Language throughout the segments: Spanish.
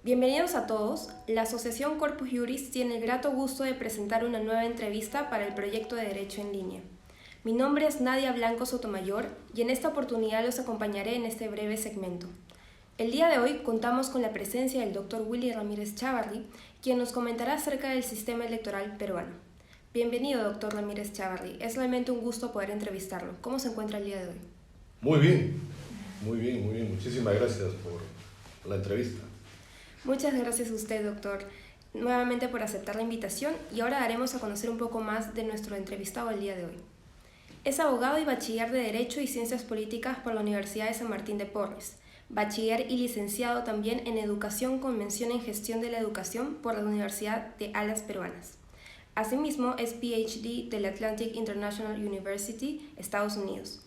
Bienvenidos a todos. La Asociación Corpus Juris tiene el grato gusto de presentar una nueva entrevista para el proyecto de Derecho en Línea. Mi nombre es Nadia Blanco Sotomayor y en esta oportunidad los acompañaré en este breve segmento. El día de hoy contamos con la presencia del Dr. Willy Ramírez Chávarri, quien nos comentará acerca del sistema electoral peruano. Bienvenido, Dr. Ramírez Chávarri. Es realmente un gusto poder entrevistarlo. ¿Cómo se encuentra el día de hoy? Muy bien. Muchísimas gracias por la entrevista. Muchas gracias a usted, doctor, nuevamente por aceptar la invitación, y ahora daremos a conocer un poco más de nuestro entrevistado el día de hoy. Es abogado y bachiller de Derecho y Ciencias Políticas por la Universidad de San Martín de Porres, bachiller y licenciado también en Educación con mención en Gestión de la Educación por la Universidad de Alas Peruanas. Asimismo, es PhD del Atlantic International University, Estados Unidos.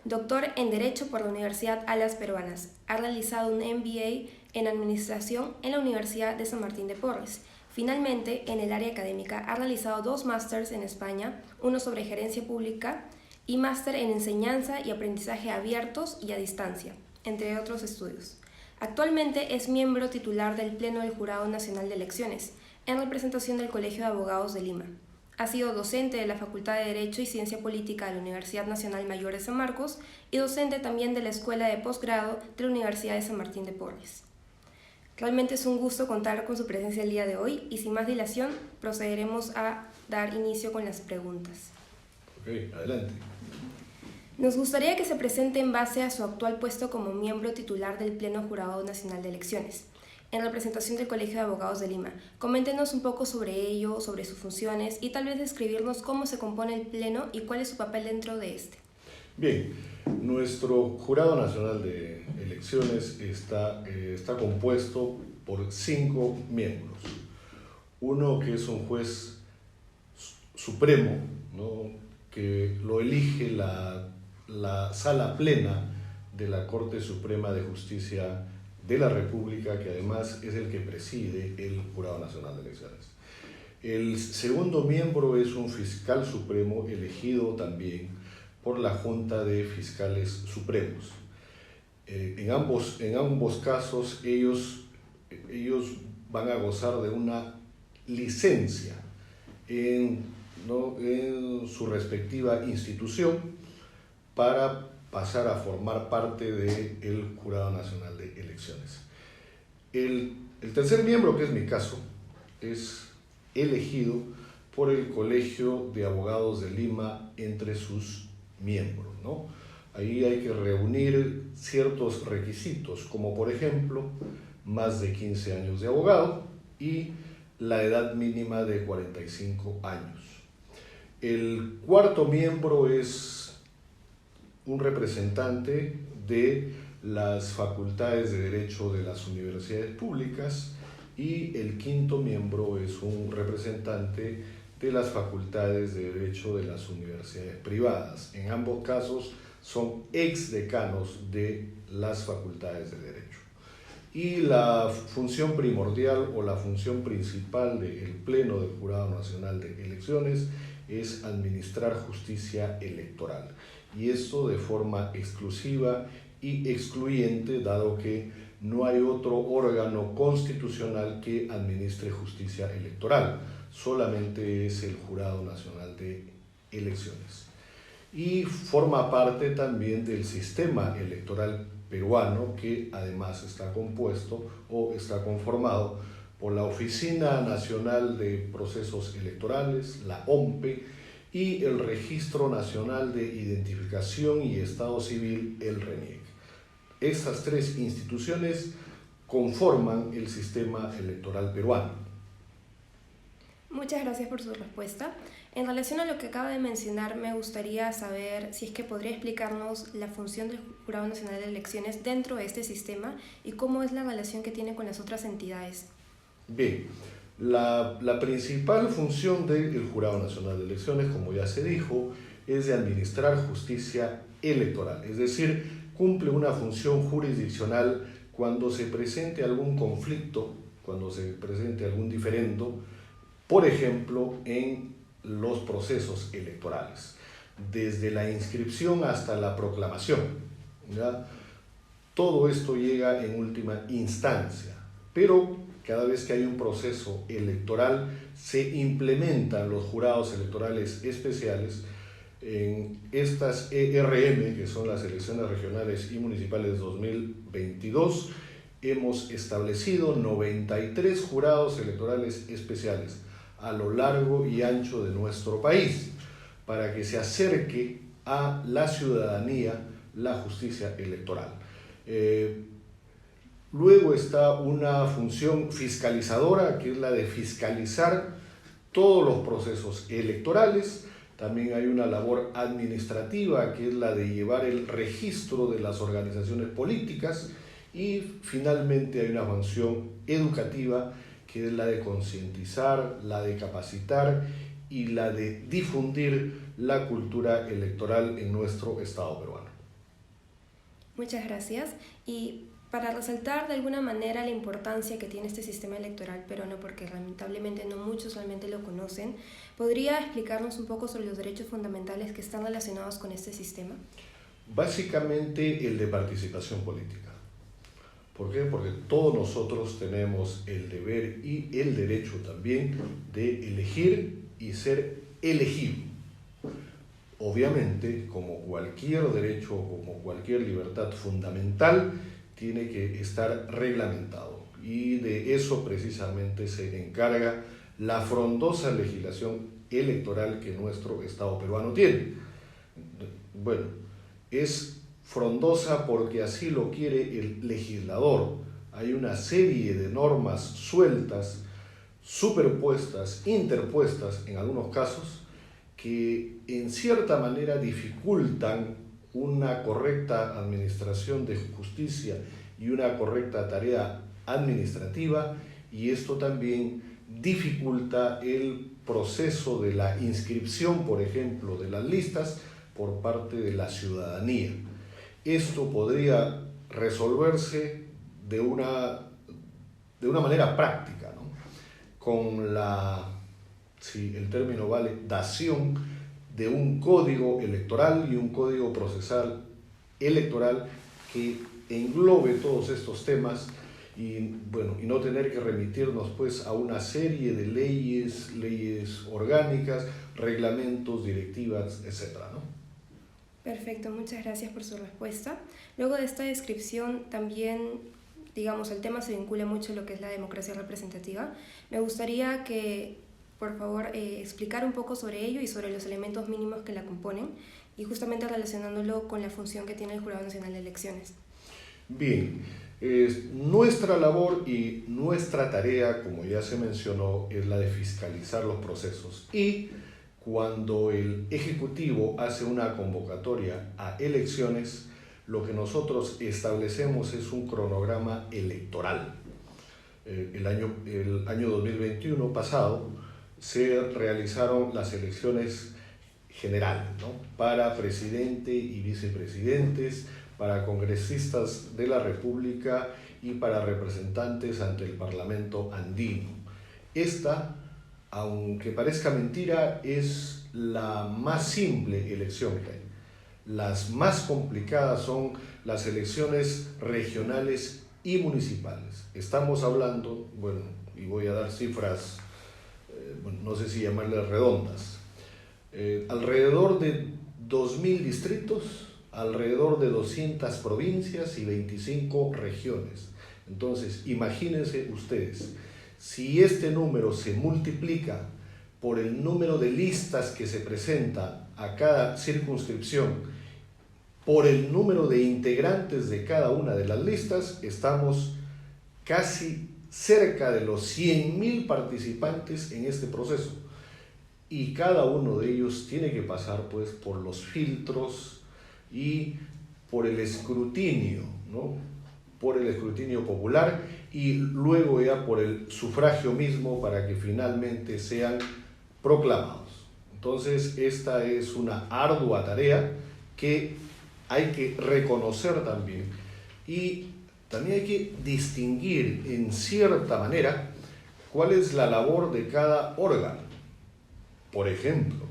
Doctor en Derecho por la Universidad Alas Peruanas. Ha realizado un MBA en Administración en la Universidad de San Martín de Porres. Finalmente, en el área académica, ha realizado 2 másters en España, uno sobre gerencia pública y máster en enseñanza y aprendizaje abiertos y a distancia, entre otros estudios. Actualmente es miembro titular del Pleno del Jurado Nacional de Elecciones, en representación del Colegio de Abogados de Lima. Ha sido docente de la Facultad de Derecho y Ciencia Política de la Universidad Nacional Mayor de San Marcos y docente también de la Escuela de Posgrado de la Universidad de San Martín de Porres. Realmente es un gusto contar con su presencia el día de hoy y sin más dilación procederemos a dar inicio con las preguntas. Ok, adelante. Nos gustaría que se presente en base a su actual puesto como miembro titular del Pleno Jurado Nacional de Elecciones, en representación del Colegio de Abogados de Lima. Coméntenos un poco sobre ello, sobre sus funciones y tal vez describirnos cómo se compone el Pleno y cuál es su papel dentro de este. Bien, nuestro Jurado Nacional de Elecciones está compuesto por 5 miembros. Uno que es un juez supremo, ¿no?, que lo elige la Sala Plena de la Corte Suprema de Justicia de la República, que además es el que preside el Jurado Nacional de Elecciones. El segundo miembro es un fiscal supremo elegido también por la Junta de Fiscales Supremos. En ambos casos ellos van a gozar de una licencia en su respectiva institución para pasar a formar parte del Jurado Nacional de Elecciones. El tercer miembro, que es mi caso, es elegido por el Colegio de Abogados de Lima entre sus miembros, ¿no? Ahí hay que reunir ciertos requisitos, como por ejemplo, más de 15 años de abogado y la edad mínima de 45 años. El cuarto miembro es un representante de las facultades de Derecho de las universidades públicas y el quinto miembro es un representante de las facultades de Derecho de las universidades privadas. En ambos casos son exdecanos de las facultades de Derecho. Y la función primordial o la función principal del Pleno del Jurado Nacional de Elecciones es administrar justicia electoral. Y esto de forma exclusiva y excluyente, dado que no hay otro órgano constitucional que administre justicia electoral, solamente es el Jurado Nacional de Elecciones. Y forma parte también del sistema electoral peruano, que además está compuesto o está conformado por la Oficina Nacional de Procesos Electorales, la OMPE, y el Registro Nacional de Identificación y Estado Civil, el RENIEC. Estas 3 instituciones conforman el sistema electoral peruano. Muchas gracias por su respuesta. En relación a lo que acaba de mencionar, me gustaría saber si es que podría explicarnos la función del Jurado Nacional de Elecciones dentro de este sistema y cómo es la relación que tiene con las otras entidades. Bien, la principal función del Jurado Nacional de Elecciones, como ya se dijo, es de administrar justicia electoral, es decir, cumple una función jurisdiccional cuando se presente algún conflicto, cuando se presente algún diferendo, por ejemplo, en los procesos electorales, desde la inscripción hasta la proclamación, ¿ya? Todo esto llega en última instancia pero cada vez que hay un proceso electoral se implementan los jurados electorales especiales en estas ERM, que son las elecciones regionales y municipales 2022. Hemos establecido 93 jurados electorales especiales a lo largo y ancho de nuestro país para que se acerque a la ciudadanía la justicia electoral. Luego está una función fiscalizadora, que es la de fiscalizar todos los procesos electorales. También hay una labor administrativa, que es la de llevar el registro de las organizaciones políticas. Y finalmente hay una función educativa, que es la de concientizar, la de capacitar y la de difundir la cultura electoral en nuestro Estado peruano. Muchas gracias. Y para resaltar de alguna manera la importancia que tiene este sistema electoral peruano, porque lamentablemente no muchos realmente lo conocen, ¿podría explicarnos un poco sobre los derechos fundamentales que están relacionados con este sistema? Básicamente el de participación política. ¿Por qué? Porque todos nosotros tenemos el deber y el derecho también de elegir y ser elegido. Obviamente, como cualquier derecho, como cualquier libertad fundamental, tiene que estar reglamentado. Y de eso precisamente se encarga la frondosa legislación electoral que nuestro Estado peruano tiene. Bueno, es frondosa porque así lo quiere el legislador. Hay una serie de normas sueltas, superpuestas, interpuestas en algunos casos, que en cierta manera dificultan una correcta administración de justicia y una correcta tarea administrativa, y esto también dificulta el proceso de la inscripción, por ejemplo, de las listas por parte de la ciudadanía. Esto podría resolverse de una manera práctica, ¿no? Con la, si el término vale, dación de un código electoral y un código procesal electoral que englobe todos estos temas y no tener que remitirnos pues a una serie de leyes orgánicas, reglamentos, directivas, etcétera, ¿no? Perfecto, muchas gracias por su respuesta. Luego de esta descripción, también, digamos, el tema se vincula mucho a lo que es la democracia representativa. Me gustaría que, por favor, explicar un poco sobre ello y sobre los elementos mínimos que la componen, y justamente relacionándolo con la función que tiene el Jurado Nacional de Elecciones. Bien, nuestra labor y nuestra tarea, como ya se mencionó, es la de fiscalizar los procesos, y cuando el Ejecutivo hace una convocatoria a elecciones, lo que nosotros establecemos es un cronograma electoral. El año 2021 pasado se realizaron las elecciones generales, ¿no? Para presidente y vicepresidentes, para congresistas de la República y para representantes ante el Parlamento andino. Esta, aunque parezca mentira, es la más simple elección que hay. Las más complicadas son las elecciones regionales y municipales. Estamos hablando, y voy a dar cifras, no sé si llamarlas redondas, alrededor de 2.000 distritos, alrededor de 200 provincias y 25 regiones. Entonces, imagínense ustedes, si este número se multiplica por el número de listas que se presenta a cada circunscripción, por el número de integrantes de cada una de las listas, estamos casi cerca de los 100.000 participantes en este proceso. Y cada uno de ellos tiene que pasar pues por los filtros y por el escrutinio, ¿no? Por el escrutinio popular y luego ya por el sufragio mismo para que finalmente sean proclamados. Entonces, esta es una ardua tarea que hay que reconocer también, y también hay que distinguir en cierta manera cuál es la labor de cada órgano. Por ejemplo,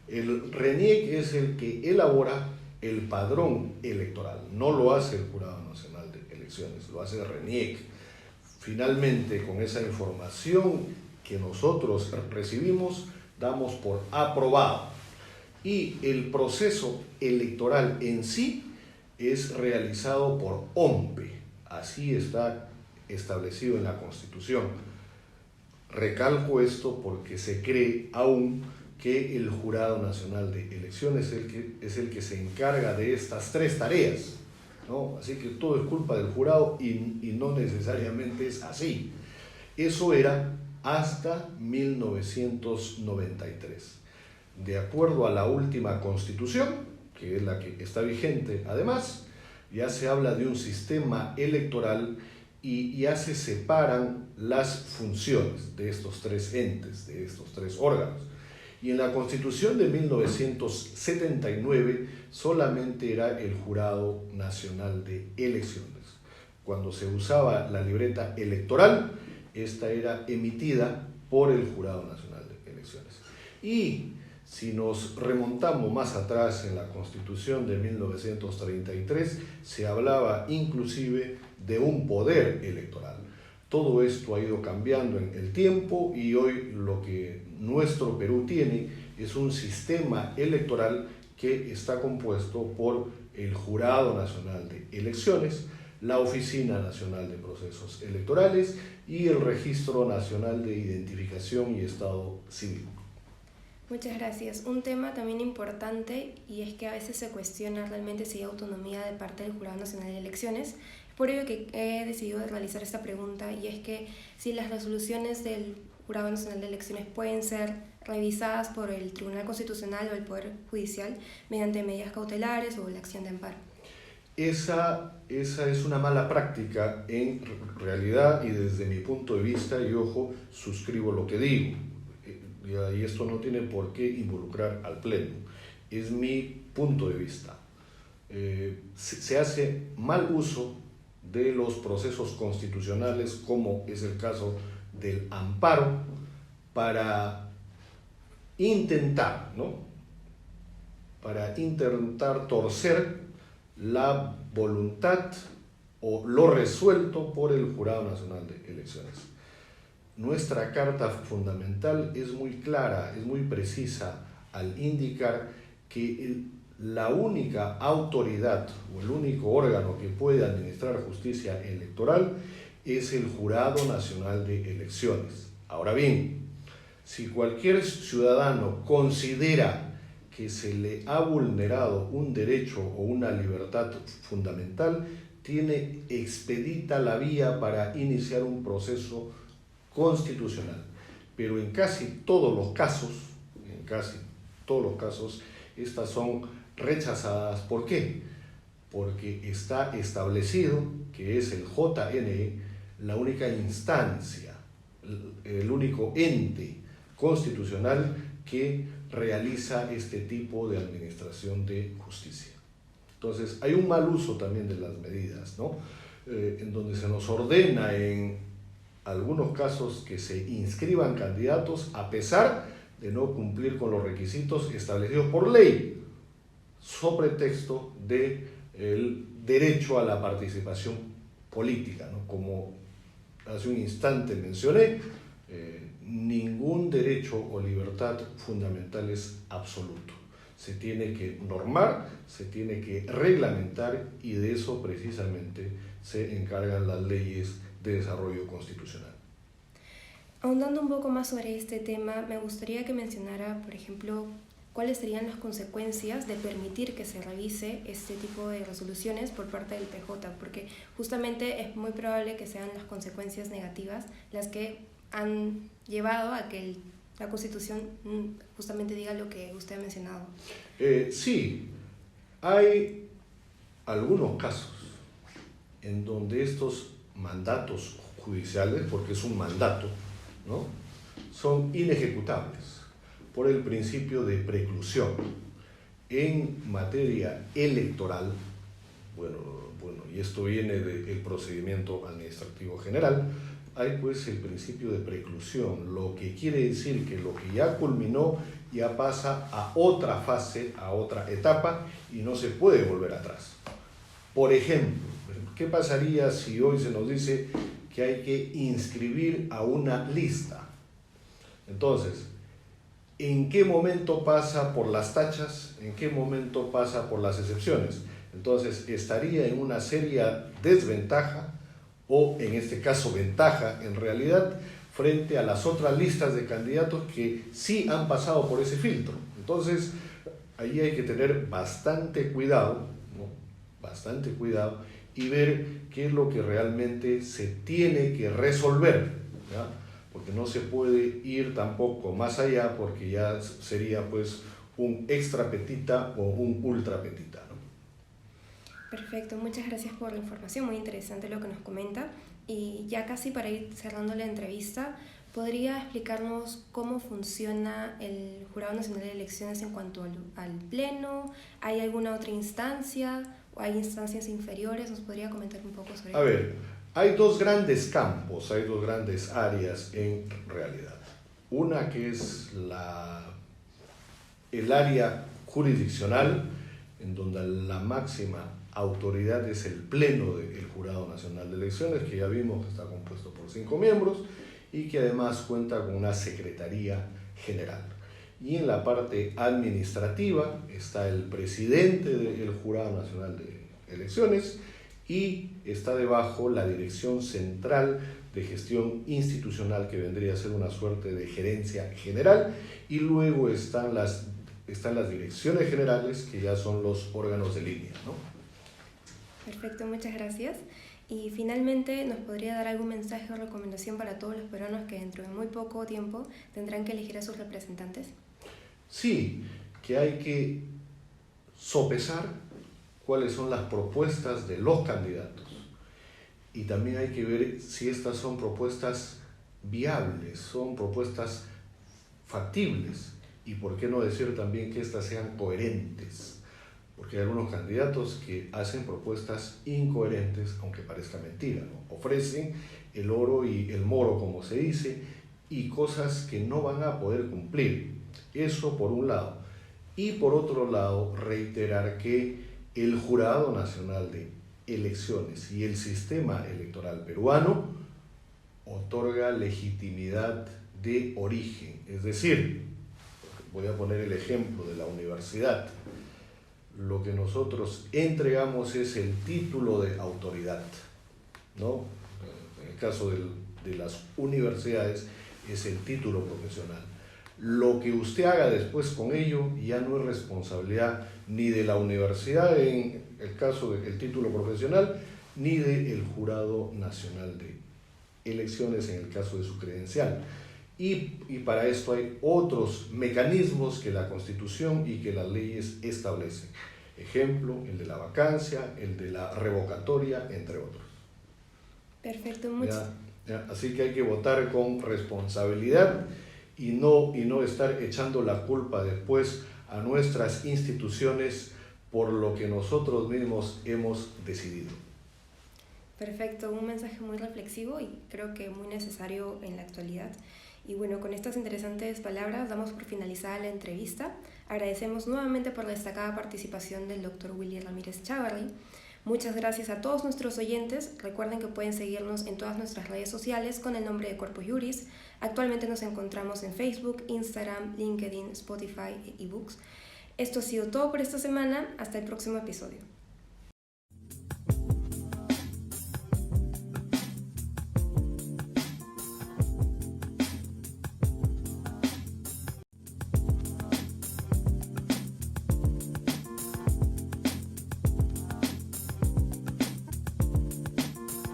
el RENIEC es el que elabora el padrón electoral, no lo hace el Jurado Nacional de Elecciones, lo hace el RENIEC. finalmente, con esa información que nosotros recibimos, damos por aprobado. Y el proceso electoral en sí es realizado por OMPE. Así está establecido en la Constitución. Recalco esto porque se cree aún que el Jurado Nacional de Elecciones es el que se encarga de estas tres tareas, ¿no? Así que todo es culpa del jurado y no necesariamente es así. Eso era hasta 1993. De acuerdo a la última Constitución, que es la que está vigente además, ya se habla de un sistema electoral y ya se separan las funciones de estos tres entes, de estos tres órganos. Y en la Constitución de 1979 solamente era el Jurado Nacional de Elecciones. Cuando se usaba la libreta electoral, esta era emitida por el Jurado Nacional de Elecciones. Y si nos remontamos más atrás en la Constitución de 1933, se hablaba inclusive de un poder electoral. Todo esto ha ido cambiando en el tiempo y hoy lo que nuestro Perú tiene es un sistema electoral que está compuesto por el Jurado Nacional de Elecciones, la Oficina Nacional de Procesos Electorales y el Registro Nacional de Identificación y Estado Civil. Muchas gracias. Un tema también importante y es que a veces se cuestiona realmente si hay autonomía de parte del Jurado Nacional de Elecciones. Por ello que he decidido realizar esta pregunta y es que si las resoluciones del Jurado Nacional de Elecciones pueden ser revisadas por el Tribunal Constitucional o el Poder Judicial mediante medidas cautelares o la acción de amparo. Esa es una mala práctica en realidad y desde mi punto de vista, y ojo, suscribo lo que digo. Y esto no tiene por qué involucrar al Pleno. Es mi punto de vista. Se hace mal uso de los procesos constitucionales, como es el caso del amparo, para intentar, ¿no? Para intentar torcer la voluntad o lo resuelto por el Jurado Nacional de Elecciones. Nuestra Carta Fundamental es muy clara, es muy precisa al indicar que la única autoridad o el único órgano que puede administrar justicia electoral es el Jurado Nacional de Elecciones. Ahora bien, si cualquier ciudadano considera que se le ha vulnerado un derecho o una libertad fundamental, tiene expedita la vía para iniciar un proceso constitucional. Pero en casi todos los casos, estas son rechazadas. ¿Por qué? Porque está establecido que es el JNE la única instancia, el único ente constitucional que realiza este tipo de administración de justicia. Entonces, hay un mal uso también de las medidas, ¿no? En donde se nos ordena en algunos casos que se inscriban candidatos a pesar de no cumplir con los requisitos establecidos por ley, sobre texto del derecho a la participación política, ¿no? Como hace un instante mencioné, ningún derecho o libertad fundamental es absoluto. Se tiene que normar, se tiene que reglamentar y de eso precisamente se encargan las leyes de desarrollo constitucional. Ahondando un poco más sobre este tema, me gustaría que mencionara, por ejemplo, cuáles serían las consecuencias de permitir que se revise este tipo de resoluciones por parte del PJ, porque justamente es muy probable que sean las consecuencias negativas las que han llevado a que la Constitución justamente diga lo que usted ha mencionado. Sí, hay algunos casos en donde estos mandatos judiciales, porque es un mandato, ¿no?, son inejecutables por el principio de preclusión. En materia electoral, bueno, y esto viene del procedimiento administrativo general, hay pues el principio de preclusión, lo que quiere decir que lo que ya culminó ya pasa a otra fase, a otra etapa y no se puede volver atrás. Por ejemplo, ¿qué pasaría si hoy se nos dice que hay que inscribir a una lista. Entonces, ¿en qué momento pasa por las tachas? ¿En qué momento pasa por las excepciones? Entonces, estaría en una seria desventaja, o en este caso ventaja en realidad, frente a las otras listas de candidatos que sí han pasado por ese filtro. Entonces, ahí hay que tener bastante cuidado, ¿no? Bastante cuidado, y ver qué es lo que realmente se tiene que resolver, ¿ya? Porque no se puede ir tampoco más allá, porque ya sería pues un extra petita o un ultra petita, ¿no? Perfecto, muchas gracias por la información, muy interesante lo que nos comenta. Y ya casi para ir cerrando la entrevista, ¿podría explicarnos cómo funciona el Jurado Nacional de Elecciones en cuanto al pleno? ¿Hay alguna otra instancia o hay instancias inferiores? ¿Nos podría comentar un poco sobre A ver, hay dos grandes campos, hay dos grandes áreas en realidad. Una que es el área jurisdiccional, en donde la máxima autoridad es el Pleno del Jurado Nacional de Elecciones, que ya vimos que está compuesto por 5 miembros y que además cuenta con una Secretaría General. Y en la parte administrativa está el presidente del Jurado Nacional de Elecciones y está debajo la Dirección Central de Gestión Institucional, que vendría a ser una suerte de gerencia general, y luego están las direcciones generales, que ya son los órganos de línea, ¿no? Perfecto, muchas gracias. Y finalmente, ¿nos podría dar algún mensaje o recomendación para todos los peruanos que dentro de muy poco tiempo tendrán que elegir a sus representantes? Sí, que hay que sopesar cuáles son las propuestas de los candidatos y también hay que ver si estas son propuestas viables, son propuestas factibles y por qué no decir también que estas sean coherentes. Porque hay algunos candidatos que hacen propuestas incoherentes, aunque parezca mentira, ¿no? Ofrecen el oro y el moro, como se dice, y cosas que no van a poder cumplir. Eso por un lado. Y por otro lado, reiterar que el Jurado Nacional de Elecciones y el sistema electoral peruano otorga legitimidad de origen. Es decir, voy a poner el ejemplo de la universidad. Lo que nosotros entregamos es el título de autoridad, ¿no? En el caso de las universidades es el título profesional. Lo que usted haga después con ello ya no es responsabilidad ni de la universidad en el caso del título profesional, ni del Jurado Nacional de Elecciones en el caso de su credencial. Y para esto hay otros mecanismos que la Constitución y que las leyes establecen. Ejemplo, el de la vacancia, el de la revocatoria, entre otros. Perfecto, así que hay que votar con responsabilidad y no estar echando la culpa después a nuestras instituciones por lo que nosotros mismos hemos decidido. Perfecto, un mensaje muy reflexivo y creo que muy necesario en la actualidad. Y bueno, con estas interesantes palabras damos por finalizada la entrevista. Agradecemos nuevamente por la destacada participación del Dr. Willy Ramírez Chávarri. Muchas gracias a todos nuestros oyentes. Recuerden que pueden seguirnos en todas nuestras redes sociales con el nombre de Corpus Juris. Actualmente nos encontramos en Facebook, Instagram, LinkedIn, Spotify e eBooks. Esto ha sido todo por esta semana. Hasta el próximo episodio.